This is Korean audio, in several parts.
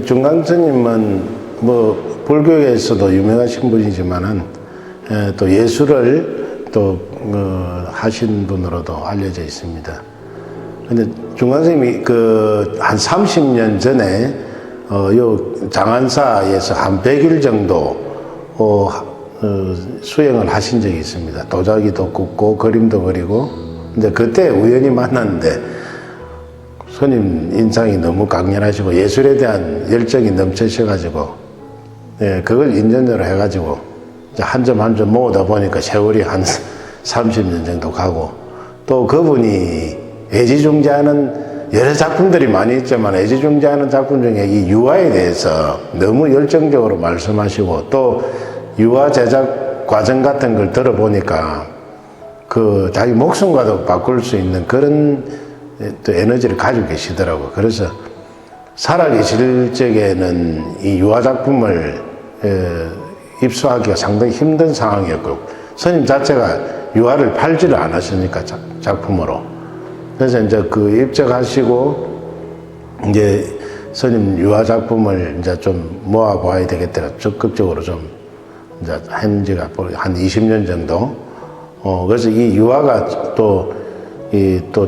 중광스님은 뭐 불교에서도 유명하신 분이지만은 또 예술을 또 하신 분으로도 알려져 있습니다. 근데 중광스님이 한 30년 전에 요 장안사에서 한 100일 정도 수행을 하신 적이 있습니다. 도자기도 굽고 그림도 그리고. 근데 그때 우연히 만났는데 스님 인상이 너무 강렬하시고 예술에 대한 열정이 넘치셔가지고 그걸 인연으로 해가지고 한 점 한 점 모으다 보니까 세월이 한 30년 정도 가고, 또 그분이 애지중지하는 여러 작품들이 많이 있지만 애지중지하는 작품 중에 이 유화에 대해서 너무 열정적으로 말씀하시고, 또 유화 제작 과정 같은 걸 들어보니까 자기 목숨과도 바꿀 수 있는 그런 또 에너지를 가지고 계시더라고요. 그래서 살아계실 적에는 이 유화 작품을 입수하기가 상당히 힘든 상황이었고, 스님 자체가 유화를 팔지를 않았으니까 작품으로. 그래서 이제 입적하시고 이제 스님 유화 작품을 이제 좀 모아봐야 되겠다. 적극적으로 좀 이제 한 지가 한 20년 정도. 그래서 이 유화가 또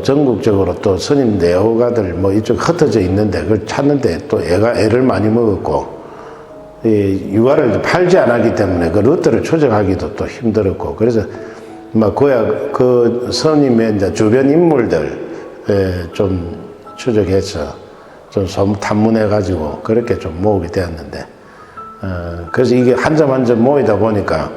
전국적으로 또 스님 내호가들 뭐 이쪽 흩어져 있는데 그걸 찾는데 또 애를 많이 먹었고, 이 유화를 팔지 않았기 때문에 그 루트를 추적하기도 또 힘들었고, 그래서 막 그 스님의 이제 주변 인물들 좀 추적해서 좀 탐문해가지고 그렇게 좀 모으게 되었는데, 그래서 이게 한 점 한 점 모이다 보니까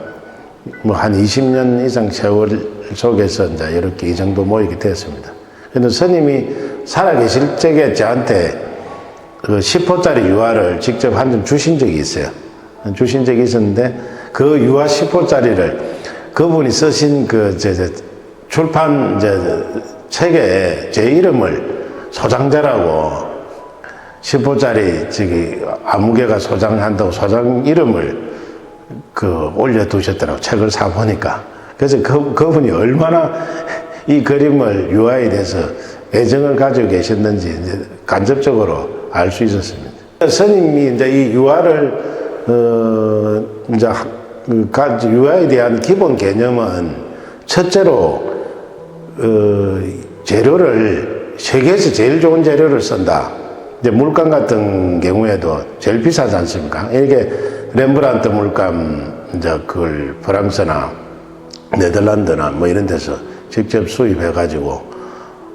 뭐 한 20년 이상 세월 속에서 이제 이렇게 이 정도 모이게 되었습니다. 근데 스님이 살아계실 적에 저한테 그 10호짜리 유화를 직접 한 점 주신 적이 있어요. 주신 적이 있었는데 그 유화 10호짜리를 그분이 쓰신 출판 책에 제 이름을 소장자라고 10호짜리 아무개가 소장한다고 소장 이름을 올려두셨더라고, 책을 사보니까. 그래서 그분이 얼마나 이 그림을 유화에 대해서 애정을 가지고 계셨는지 이제 간접적으로 알 수 있었습니다. 스님이 이제 이 유화를, 유화에 대한 기본 개념은 첫째로, 재료를, 세계에서 제일 좋은 재료를 쓴다. 이제 물감 같은 경우에도 제일 비싸지 않습니까? 이게 렘브란트 물감, 그걸 프랑스나 네덜란드나 뭐 이런 데서 직접 수입해가지고,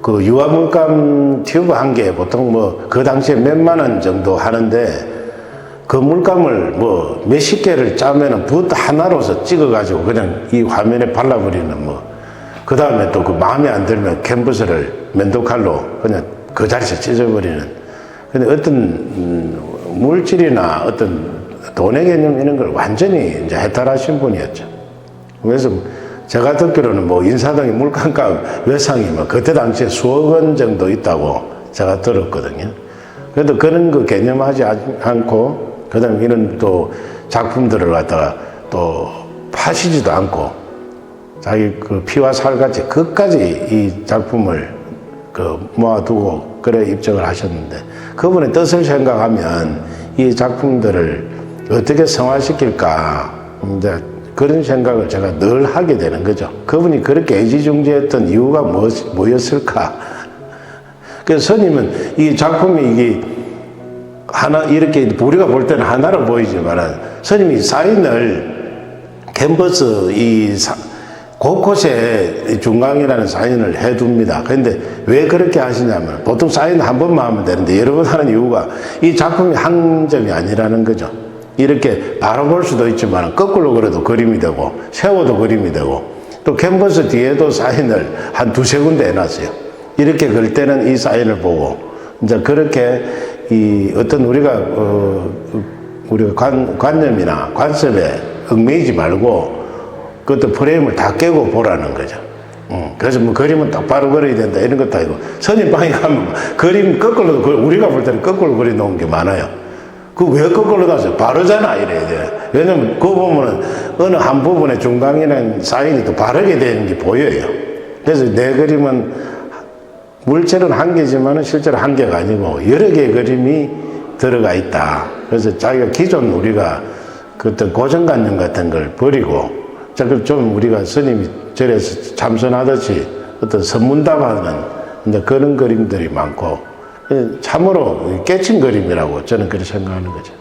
그 유화 물감 튜브 한 개 보통 그 당시에 몇만 원 정도 하는데, 그 물감을 몇십 개를 짜면은 붓 하나로서 찍어가지고 그냥 이 화면에 발라버리는 그 다음에 또 마음에 안 들면 캔버스를 면도칼로 그냥 그 자리에서 찢어버리는. 근데 어떤 물질이나 어떤 돈의 개념 이런 걸 완전히 이제 해탈하신 분이었죠. 그래서 제가 듣기로는 인사동의 물감값 외상이 그때 당시에 수억 원 정도 있다고 제가 들었거든요. 그래도 그런 거 개념하지 않고, 그 다음에 이런 또 작품들을 갖다가 또 파시지도 않고, 자기 피와 살같이 끝까지 이 작품을 모아두고 그래 입적을 하셨는데, 그분의 뜻을 생각하면 이 작품들을 어떻게 성화시킬까, 이제 그런 생각을 제가 늘 하게 되는 거죠. 그분이 그렇게 애지중지했던 이유가 뭐였을까? 그래서 스님은 이 작품이 이게 하나, 이렇게 우리가 볼 때는 하나로 보이지만, 스님이 사인을 캔버스 곳곳에 중강이라는 사인을 해둡니다. 그런데 왜 그렇게 하시냐면, 보통 사인 한 번만 하면 되는데 여러 번 하는 이유가 이 작품이 한 점이 아니라는 거죠. 이렇게 바로 볼 수도 있지만 거꾸로 그려도 그림이 되고 세워도 그림이 되고, 또 캔버스 뒤에도 사인을 한 두세 군데 해놨어요. 이렇게 그릴 때는 이 사인을 보고, 이제 그렇게 어떤 우리가 관념이나 관습에 얽매이지 말고 그것도 프레임을 다 깨고 보라는 거죠. 그래서 그림은 똑바로 그려야 된다 이런 것도 아니고, 스님방에 가면 그림 거꾸로, 우리가 볼 때는 거꾸로 그려 놓은 게 많아요. 왜 거꾸로 놨어요? 바르잖아 이래야 돼. 왜냐면 그거 보면은 어느 한 부분에 중강이라는 사인이 또 바르게 되는 게 보여요. 그래서 내 그림은 물체는 한 개지만은 실제로 한 개가 아니고 여러 개의 그림이 들어가 있다. 그래서 자기가 기존 우리가 그 어떤 고정관념 같은 걸 버리고 자꾸 좀 우리가 스님이 절에서 참선하듯이 어떤 선문답하는 이제 그런 그림들이 많고 참으로 깨친 그림이라고 저는 그렇게 생각하는 거죠.